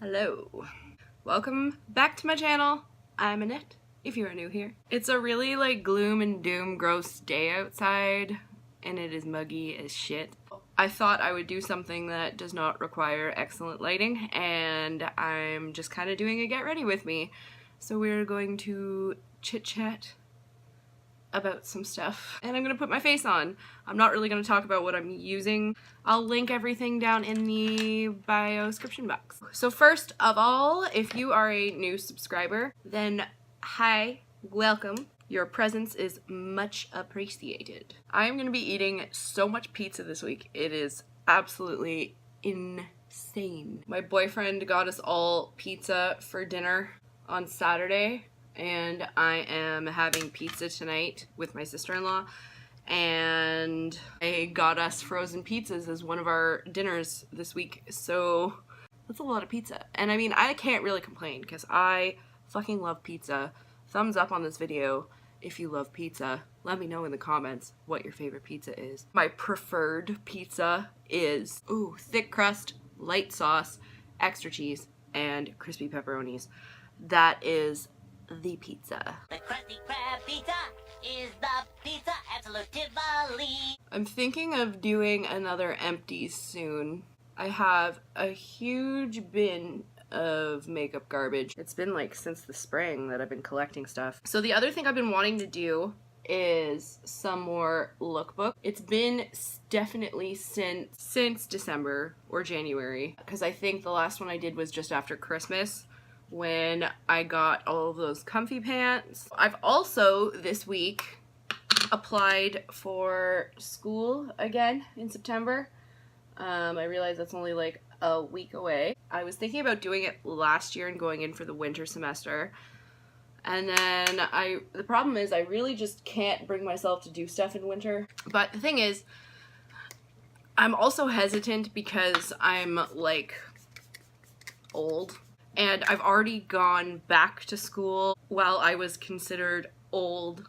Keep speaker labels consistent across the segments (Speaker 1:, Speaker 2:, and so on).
Speaker 1: Hello. Welcome back to my channel. I'm Annette, if you are new here. It's a really like gloom and doom gross day outside and it is muggy as shit. I thought I would do something that does not require excellent lighting and I'm just kind of doing a get ready with me. So we're going to chit chat about some stuff and I'm gonna put my face on. I'm not really gonna talk about what I'm using. I'll link everything down in the bio description box. So first of all, if you are a new subscriber, then hi, welcome. Your presence is much appreciated. I'm gonna be eating so much pizza this week. It is absolutely insane. My boyfriend got us all pizza for dinner on Saturday and I am having pizza tonight with my sister-in-law, and I got us frozen pizzas as one of our dinners this week, so that's a lot of pizza. And I mean, I can't really complain because I fucking love pizza. Thumbs up on this video if you love pizza. Let me know in the comments what your favorite pizza is. My preferred pizza is, ooh, thick crust, light sauce, extra cheese, and crispy pepperonis. That is the pizza.
Speaker 2: The Krusty Krab pizza is the pizza absolutely.
Speaker 1: I'm thinking of doing another empties soon. I have a huge bin of makeup garbage. It's been like since the spring that I've been collecting stuff. So the other thing I've been wanting to do is some more lookbook. It's been definitely since December or January, because I think the last one I did was just after Christmas, when I got all of those comfy pants. I've also this week applied for school again in September. I realize that's only like a week away. I was thinking about doing it last year and going in for the winter semester. And then the problem is I really just can't bring myself to do stuff in winter. But the thing is, I'm also hesitant because I'm like old. And I've already gone back to school while I was considered old.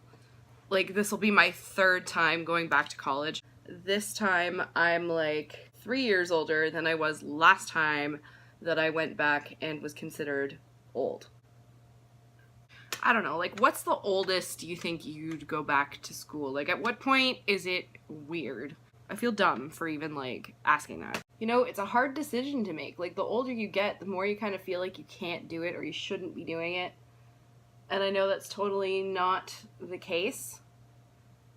Speaker 1: Like, this will be my third time going back to college. This time I'm like 3 years older than I was last time that I went back and was considered old. I don't know, like, what's the oldest you think you'd go back to school? Like, at what point is it weird? I feel dumb for even like asking that. You know, it's a hard decision to make. Like, the older you get, the more you kind of feel like you can't do it or you shouldn't be doing it. And I know that's totally not the case,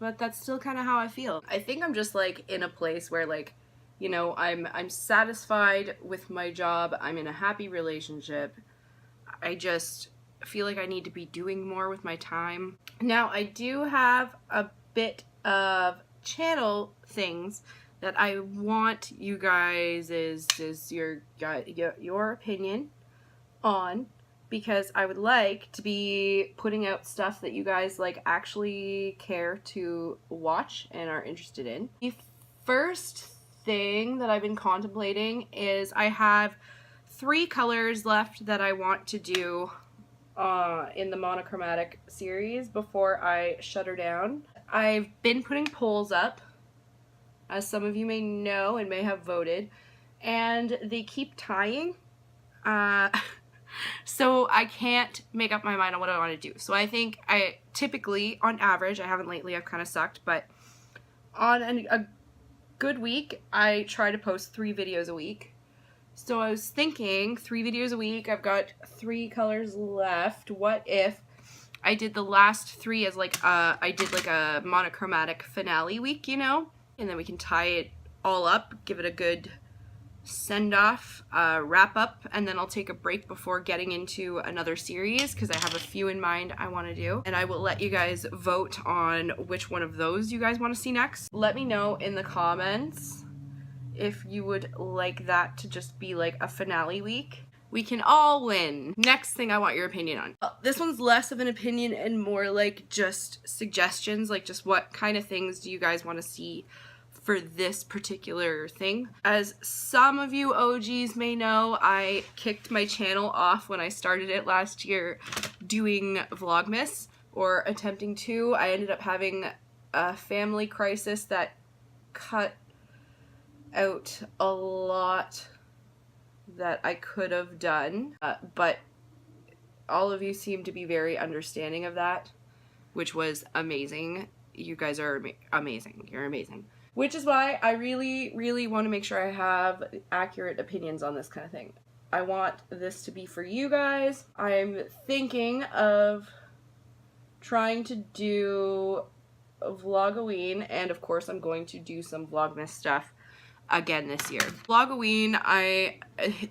Speaker 1: but that's still kind of how I feel. I think I'm just like in a place where, like, you know, I'm satisfied with my job. I'm in a happy relationship. I just feel like I need to be doing more with my time. Now, I do have a bit of channel things that I want you guys is your opinion on, because I would like to be putting out stuff that you guys like actually care to watch and are interested in. The first thing that I've been contemplating is I have 3 colors left that I want to do in the monochromatic series before I shut her down. I've been putting polls up, as some of you may know and may have voted, and they keep tying, so I can't make up my mind on what I want to do. So I think I typically, on average, I haven't lately, I've kind of sucked, but on a good week, I try to post 3 videos a week. So I was thinking 3 videos a week, I've got 3 colors left. What if I did the last 3 as like I did like a monochromatic finale week, you know? And then we can tie it all up, give it a good send-off, wrap up, and then I'll take a break before getting into another series because I have a few in mind I want to do. And I will let you guys vote on which one of those you guys want to see next. Let me know in the comments if you would like that to just be like a finale week. We can all win. Next thing I want your opinion on. This one's less of an opinion and more like just suggestions, like just what kind of things do you guys want to see for this particular thing. As some of you OGs may know, I kicked my channel off when I started it last year doing Vlogmas, or attempting to. I ended up having a family crisis that cut out a lot that I could have done, but all of you seem to be very understanding of that, which was amazing. You guys are amazing. You're amazing. Which is why I really, really want to make sure I have accurate opinions on this kind of thing. I want this to be for you guys. I'm thinking of trying to do a Vlogoween, and of course I'm going to do some Vlogmas stuff again this year. Vlogoween,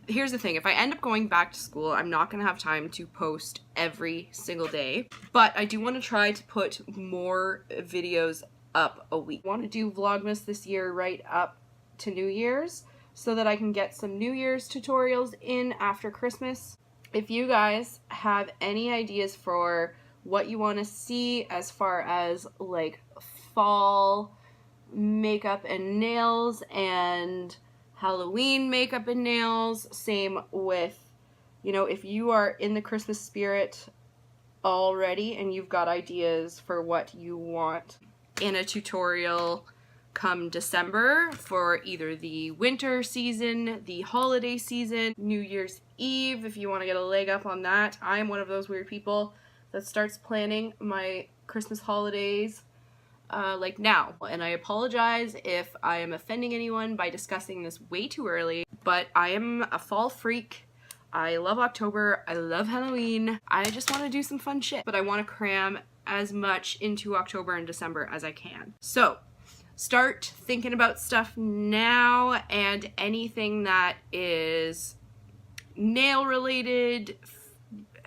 Speaker 1: here's the thing, if I end up going back to school, I'm not gonna have time to post every single day, but I do want to try to put more videos up a week. I want to do Vlogmas this year right up to New Year's so that I can get some New Year's tutorials in after Christmas. If you guys have any ideas for what you want to see as far as like fall makeup and nails and Halloween makeup and nails, same with, you know, if you are in the Christmas spirit already and you've got ideas for what you want in a tutorial come December for either the winter season, the holiday season, New Year's Eve, if you want to get a leg up on that. I am one of those weird people that starts planning my Christmas holidays like now. And I apologize if I am offending anyone by discussing this way too early, but I am a fall freak. I love October. I love Halloween. I just want to do some fun shit, but I want to cram as much into October and December as I can. So start thinking about stuff now, and anything that is nail related,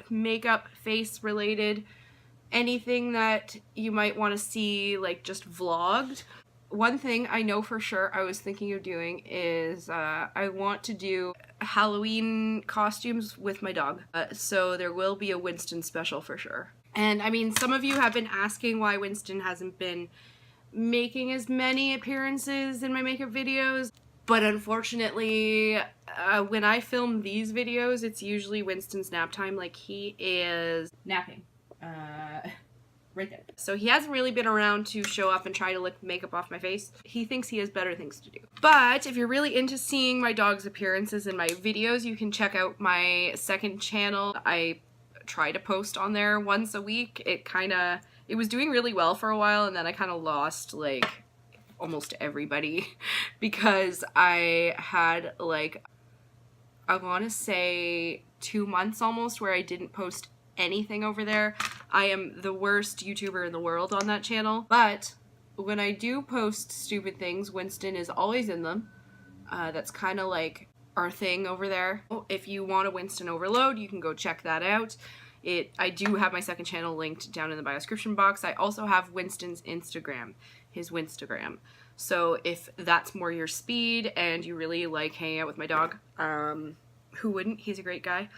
Speaker 1: makeup, face related, anything that you might want to see like just vlogged. One thing I know for sure I was thinking of doing is I want to do Halloween costumes with my dog. So there will be a Winston special for sure. And I mean, some of you have been asking why Winston hasn't been making as many appearances in my makeup videos. But unfortunately, when I film these videos, it's usually Winston's nap time. Like, he is napping. Right there. So he hasn't really been around to show up and try to lick makeup off my face. He thinks he has better things to do. But if you're really into seeing my dog's appearances in my videos, you can check out my second channel. I try to post on there once a week. It was doing really well for a while, and then I kind of lost like almost everybody because I had like, I want to say 2 months almost where I didn't post anything over there. I am the worst YouTuber in the world on that channel, but when I do post stupid things, Winston is always in them. That's kind of like our thing over there. If you want a Winston overload, you can go check that out. I do have my second channel linked down in the bio description box. I also have Winston's Instagram, his Winstagram. So if that's more your speed and you really like hanging out with my dog, who wouldn't? He's a great guy.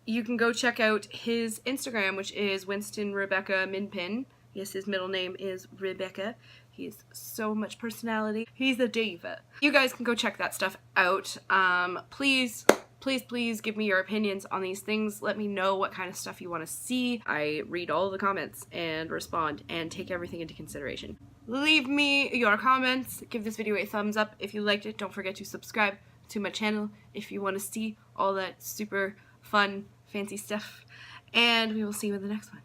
Speaker 1: You can go check out his Instagram, which is Winston Rebecca Minpin. Yes, his middle name is Rebecca. He's so much personality. He's a diva. You guys can go check that stuff out. Please give me your opinions on these things. Let me know what kind of stuff you want to see. I read all the comments and respond and take everything into consideration. Leave me your comments. Give this video a thumbs up if you liked it. Don't forget to subscribe to my channel if you want to see all that super fun, fancy stuff. And we will see you in the next one.